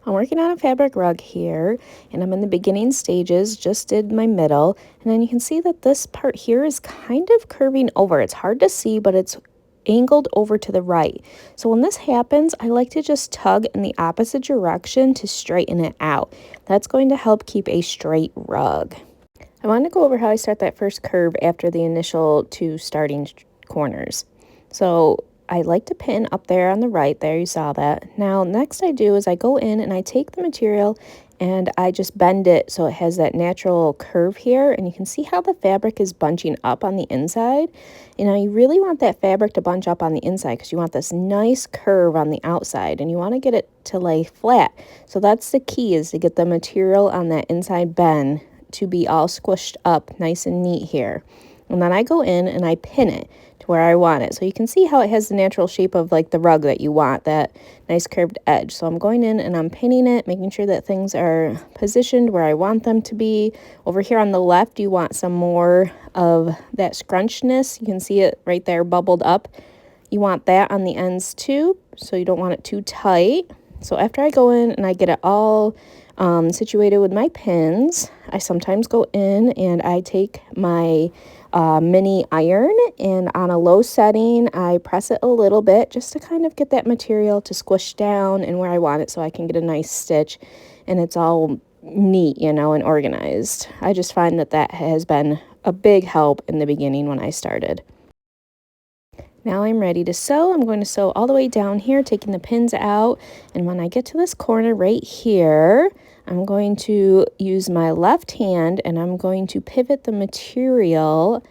I'm working on a fabric rug here, and I'm in the beginning stages, just did my middle, and then you can see that this part here is kind of curving over. It's hard to see, but it's angled over to the right. So when this happens, I like to just tug in the opposite direction to straighten it out. That's going to help keep a straight rug. I want to go over how I start that first curve after the initial two starting corners. So I like to pin up there on the right, there you saw that. Now next I do is I go in and I take the material and I just bend it so it has that natural curve here, and you can see how the fabric is bunching up on the inside. You know, you really want that fabric to bunch up on the inside because you want this nice curve on the outside and you want to get it to lay flat. So that's the key, is to get the material on that inside bend to be all squished up nice and neat here. And then I go in and I pin it to where I want it. So you can see how it has the natural shape of like the rug that you want, that nice curved edge. So I'm going in and I'm pinning it, making sure that things are positioned where I want them to be. Over here on the left, you want some more of that scrunchness. You can see it right there bubbled up. You want that on the ends too, so you don't want it too tight. So after I go in and I get it all situated with my pins, I sometimes go in and I take my mini iron, and on a low setting I press it a little bit just to kind of get that material to squish down and where I want it so I can get a nice stitch and it's all neat, you know, and organized. I just find that that has been a big help in the beginning when I started. Now I'm ready to sew. I'm going to sew all the way down here, taking the pins out. And when I get to this corner right here, I'm going to use my left hand and I'm going to pivot the material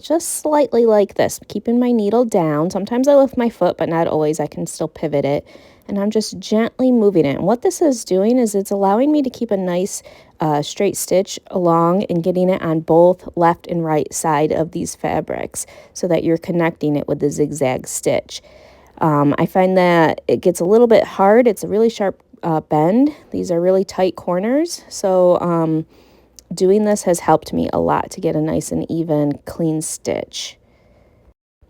just slightly like this, keeping my needle down. Sometimes I lift my foot, but not always. I can still pivot it. And I'm just gently moving it. And what this is doing is it's allowing me to keep a nice straight stitch along and getting it on both left and right side of these fabrics so that you're connecting it with the zigzag stitch. I find that it gets a little bit hard. It's a really sharp bend. These are really tight corners. So doing this has helped me a lot to get a nice and even, clean stitch.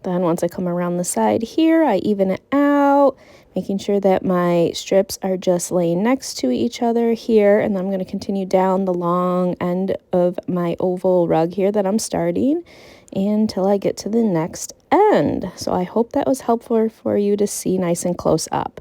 Then once I come around the side here, I even it out, making sure that my strips are just laying next to each other here. And then I'm going to continue down the long end of my oval rug here that I'm starting until I get to the next end. So I hope that was helpful for you to see nice and close up.